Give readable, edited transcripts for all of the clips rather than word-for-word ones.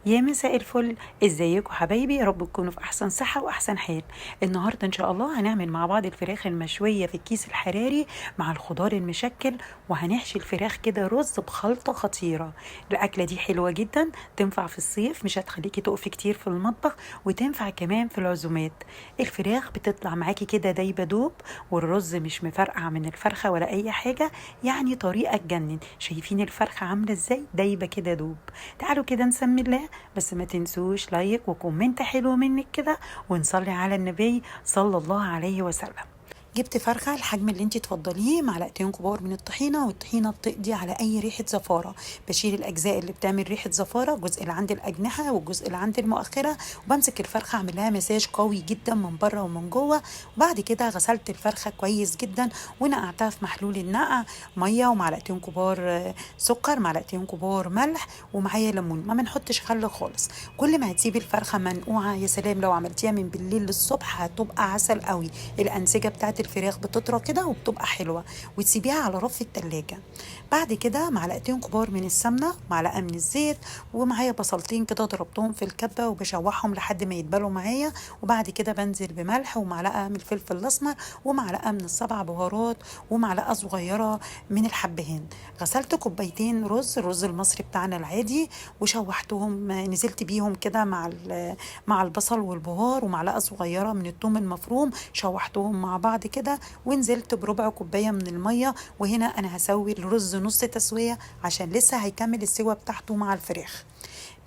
يا مساء الفل، ازيكم حبايبي؟ يا رب تكونوا في احسن صحه واحسن حال. النهارده ان شاء الله هنعمل مع بعض الفراخ المشويه في الكيس الحراري مع الخضار المشكل، وهنحشي الفراخ كده رز بخلطه خطيره. الاكله دي حلوه جدا، تنفع في الصيف، مش هتخليكي تقفي كتير في المطبخ، وتنفع كمان في العزومات. الفراخ بتطلع معاكي كده دايبه دوب، والرز مش مفرقع من الفرخه ولا اي حاجه، يعني طريقه تجنن. شايفين الفرخه عامله ازاي؟ دايبه كده دوب. تعالوا كده نسمي الله، بس ما تنسوش لايك وكومنت حلو منك كده، ونصلي على النبي صلى الله عليه وسلم. جبت فرخة الحجم اللي انت تفضليه، معلقتين كبار من الطحينة، والطحينة بتقضي على اي ريحة زفارة. بشيل الاجزاء اللي بتعمل ريحة زفارة، الجزء اللي عند الاجنحة والجزء اللي عند المؤخرة، وبمسك الفرخة اعمل لها مساج قوي جدا من بره ومن جوه. وبعد كده غسلت الفرخة كويس جدا ونقعتها في محلول النقع، مية ومعلقتين كبار سكر، معلقتين كبار ملح، ومعايا ليمون. ما بنحطش خل خالص. كل ما هتسيبي الفرخة منقوعة، يا سلام لو عملتيها من بالليل للصبح هتبقى عسل قوي. الانسجه بتاعت الفراخ بتطرى كده وبتبقى حلوه، وتسيبيها على رف التلاجة. بعد كده معلقتين كبار من السمنه، معلقه من الزيت، ومعايا بصلتين كده ضربتهم في الكبه وبشوحهم لحد ما يتبلوا معايا. وبعد كده بنزل بملح ومعلقه من الفلفل الاسمر ومعلقه من السبع بهارات ومعلقه صغيره من الحبهان. غسلت كوبايتين رز، الرز المصري بتاعنا العادي، وشوحتهم، نزلت بيهم كده مع البصل والبهار، ومعلقه صغيره من الثوم المفروم، شوحتهم مع بعض كده، ونزلت بربع كوبايه من الميه. وهنا انا هسوي الرز نص تسويه عشان لسه هيكمل السوا بتاعته مع الفراخ.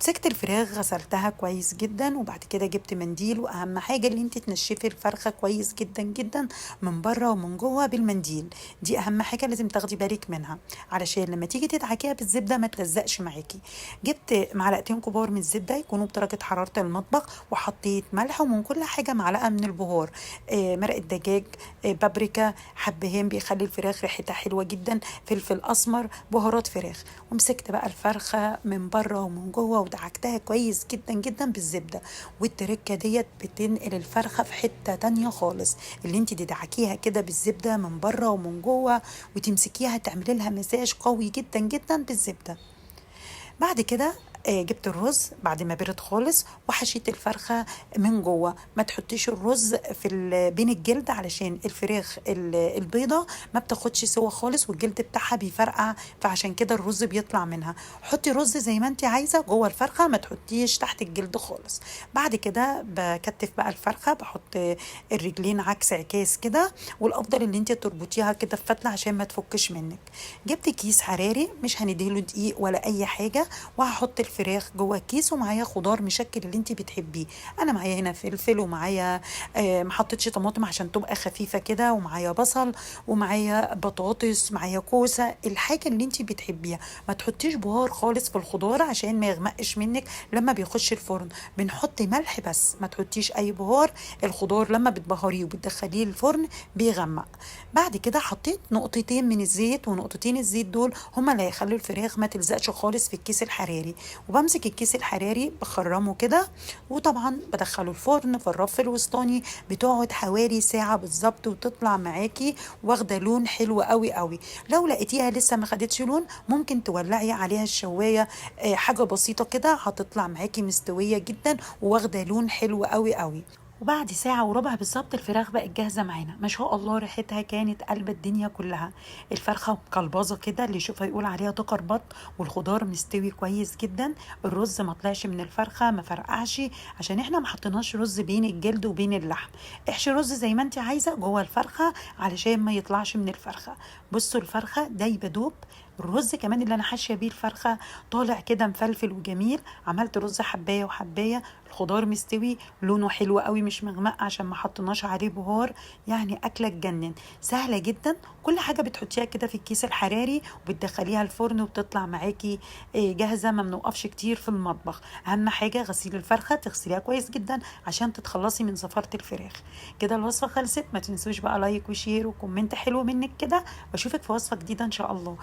مسكت الفراخ غسلتها كويس جدا، وبعد كده جبت منديل، واهم حاجه اللي انت تنشفي الفرخه كويس جدا جدا من بره ومن جوه بالمنديل. دي اهم حاجه لازم تاخدي بالك منها، علشان لما تيجي تدعكيها بالزبده ما تلزقش معاكي. جبت معلقتين كبار من الزبده يكونوا بدرجه حراره المطبخ، وحطيت ملح، ومن كل حاجه معلقه من البهار. مرقه دجاج، بابريكا، حبهان بيخلي الفراخ ريحتها حلوه جدا، فلفل اسمر، بهارات فراخ. ومسكت بقى الفرخه من بره ومن جوه ودعكتها كويس جدا جدا بالزبده. والتركه ديت بتنقل الفرخه في حته تانية خالص، اللي انت تدعكيها كده بالزبده من بره ومن جوه، وتمسكيها تعملي لها مساج قوي جدا جدا بالزبده. بعد كده جبت الرز بعد ما برد خالص، وحشيت الفرخه من جوه. ما تحطيش الرز بين الجلد، علشان الفراخ البيضه ما بتاخدش سوا خالص، والجلد بتاعها بيفرقع، فعشان كده الرز بيطلع منها. حطي رز زي ما انت عايزه جوه الفرخه، ما تحطيش تحت الجلد خالص. بعد كده بكتف بقى الفرخه، بحط الرجلين عكس عكاس كده، والافضل ان انت تربطيها كده في فتله عشان ما تفكش منك. جبت كيس حراري مش هنديله دقيق ولا اي حاجه، وهحط الفراخ جوه الكيس، ومعايا خضار مشكل اللي انت بتحبيه. انا معايا هنا فلفل، ومعايا ما حطيتش طماطم عشان تبقى خفيفه كده، ومعايا بصل، ومعايا بطاطس، معايا كوسه، الحاجه اللي انت بتحبيها. ما تحطيش بهار خالص في الخضار عشان ما يغمقش منك لما بيخش الفرن. بنحط ملح بس، ما تحطيش اي بهار. الخضار لما بتبهريه وبتدخليه الفرن بيغمق. بعد كده حطيت نقطتين من الزيت، ونقطتين الزيت دول هما اللي هيخلوا الفراخ ما تلزقش خالص في الكيس الحراري. وبمسك الكيس الحراري بخرمه كده، وطبعا بدخله الفرن في الرف الوسطاني، بتقعد حوالي ساعة بالظبط، وتطلع معاكي واخده لون حلو قوي قوي. لو لقيتيها لسه ما خدتش لون، ممكن تولعي عليها الشوايه حاجه بسيطه كده، هتطلع معاكي مستويه جدا وواخده لون حلو قوي قوي. وبعد ساعة وربع بالظبط الفراخ بقت جاهزة معانا، ما شاء الله ريحتها كانت قلب الدنيا كلها. الفرخة قلباظة كده، اللي يشوفها يقول عليها تقر بط، والخضار مستوي كويس جدا. الرز ما طلعش من الفرخة، ما فرقعش، عشان احنا ما حطيناش رز بين الجلد وبين اللحم. احشي رز زي ما انت عايزة جوه الفرخة علشان ما يطلعش من الفرخة. بصوا الفرخة دايبة دوب. الرز كمان اللي انا حاشيه بيه الفرخه طالع كده مفلفل وجميل. عملت رز حبايه وحبايه، الخضار مستوي، لونه حلو قوي مش مغمق عشان ما حطيناش عليه بهار. يعني اكله تجنن، سهله جدا. كل حاجه بتحطيها كده في الكيس الحراري، وبتدخليها الفرن، وبتطلع معاكي جاهزه. ما بنوقفش كتير في المطبخ. اهم حاجه غسيل الفرخه، تغسليها كويس جدا عشان تتخلصي من زفاره الفراخ. كده الوصفه خلصت. ما تنسوش بقى لايك وشير وكومنت حلو منك كده، واشوفك في وصفه جديده ان شاء الله.